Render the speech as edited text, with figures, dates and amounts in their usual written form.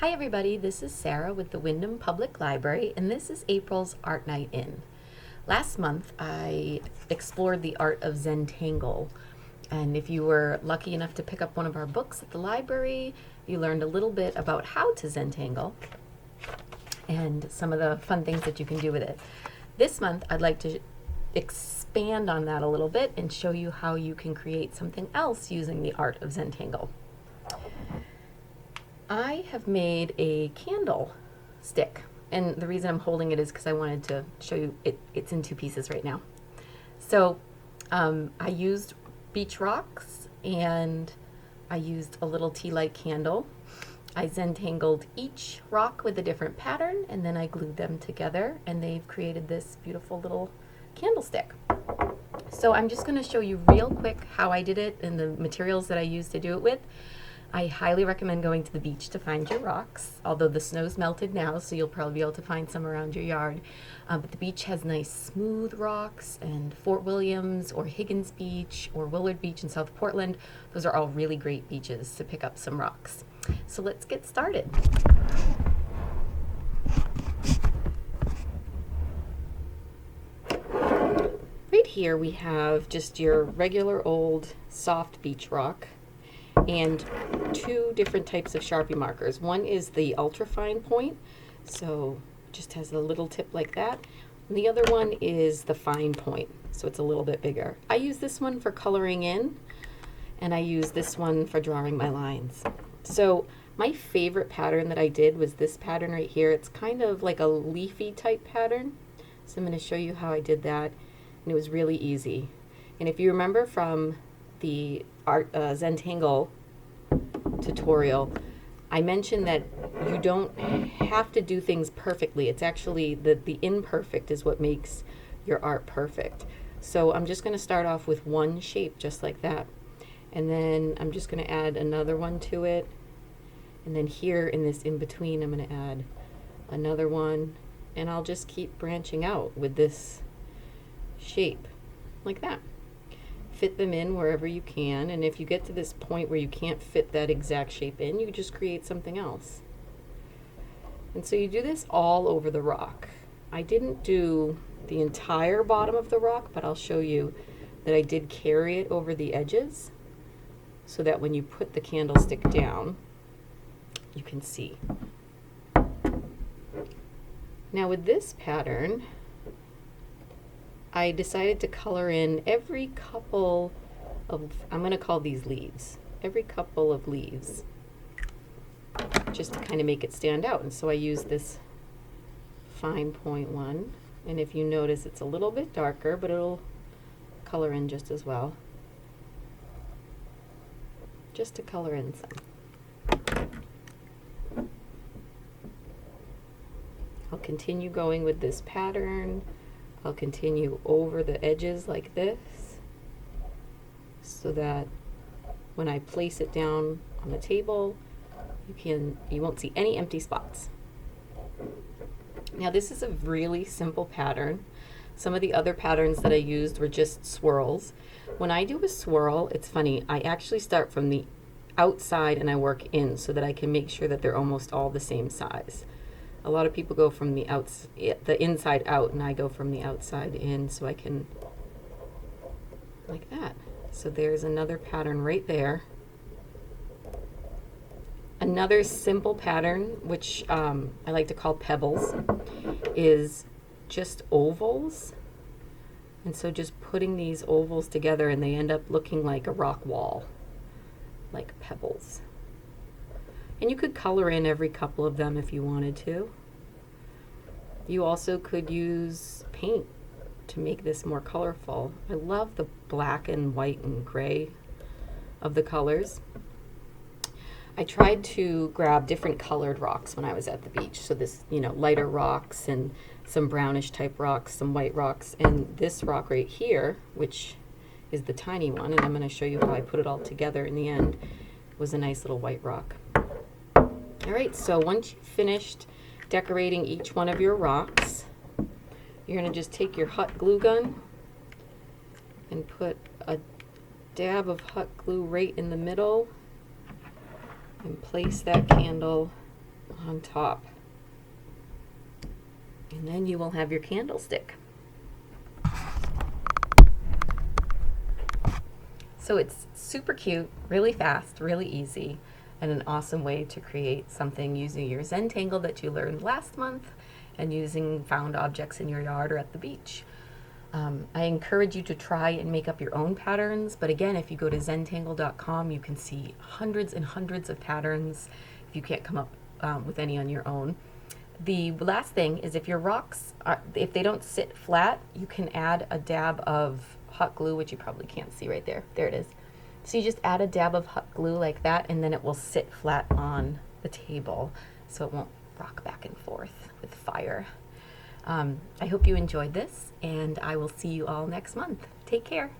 Hi everybody, this is Sarah with the Windham Public Library, and this is April's Art Night In. Last month I explored the art of Zentangle, and if you were lucky enough to pick up one of our books at the library, you learned a little bit about how to Zentangle and some of the fun things that you can do with it. This month I'd like to expand on that a little bit and show you how you can create something else using the art of Zentangle. I have made a candle stick, and the reason I'm holding it is because I wanted to show you it's in two pieces right now. So I used beach rocks and I used a little tea light candle. I Zentangled each rock with a different pattern and then I glued them together, and they've created this beautiful little candlestick. So I'm just going to show you real quick how I did it and the materials that I used to do it with. I highly recommend going to the beach to find your rocks, although the snow's melted now, so you'll probably be able to find some around your yard. But the beach has nice smooth rocks, and Fort Williams or Higgins Beach or Willard Beach in South Portland, those are all really great beaches to pick up some rocks. So let's get started. Right here we have just your regular old soft beach rock and two different types of Sharpie markers. One is the ultra fine point, so it just has a little tip like that. And the other one is the fine point, so it's a little bit bigger. I use this one for coloring in, and I use this one for drawing my lines. So my favorite pattern that I did was this pattern right here. It's kind of like a leafy type pattern. So I'm going to show you how I did that, and it was really easy. And if you remember from the Zentangle tutorial, I mentioned that you don't have to do things perfectly. It's actually the imperfect is what makes your art perfect. So I'm just going to start off with one shape just like that, and then I'm just going to add another one to it, and then here in this in between I'm going to add another one, and I'll just keep branching out with this shape like that. Fit them in wherever you can, and if you get to this point where you can't fit that exact shape in, you just create something else. And so you do this all over the rock. I didn't do the entire bottom of the rock, but I'll show you that I did carry it over the edges so that when you put the candlestick down, you can see. Now with this pattern, I decided to color in every couple of, I'm going to call these leaves, every couple of leaves, just to kind of make it stand out. And so I used this fine point one, and if you notice it's a little bit darker, but it'll color in just as well, just to color in some. I'll continue going with this pattern. I'll continue over the edges like this so that when I place it down on the table, you won't see any empty spots. Now this is a really simple pattern. Some of the other patterns that I used were just swirls. When I do a swirl, it's funny, I actually start from the outside and I work in so that I can make sure that they're almost all the same size. A lot of people go from the inside out, and I go from the outside in, so I can, like that. So there's another pattern right there. Another simple pattern, which I like to call pebbles, is just ovals. And so just putting these ovals together, and they end up looking like a rock wall, like pebbles. And you could color in every couple of them if you wanted to. You also could use paint to make this more colorful. I love the black and white and gray of the colors. I tried to grab different colored rocks when I was at the beach. So this, lighter rocks and some brownish type rocks, some white rocks, and this rock right here, which is the tiny one, and I'm going to show you how I put it all together in the end, was a nice little white rock. All right, so once you've finished decorating each one of your rocks, you're going to just take your hot glue gun and put a dab of hot glue right in the middle and place that candle on top. And then you will have your candlestick. So it's super cute, really fast, really easy, and an awesome way to create something using your Zentangle that you learned last month and using found objects in your yard or at the beach. I encourage you to try and make up your own patterns, but again, if you go to zentangle.com, you can see hundreds and hundreds of patterns if you can't come up with any on your own. The last thing is if your rocks, if they don't sit flat, you can add a dab of hot glue, which you probably can't see right there. There it is. So you just add a dab of hot glue like that, and then it will sit flat on the table, so it won't rock back and forth with fire. I hope you enjoyed this, and I will see you all next month. Take care.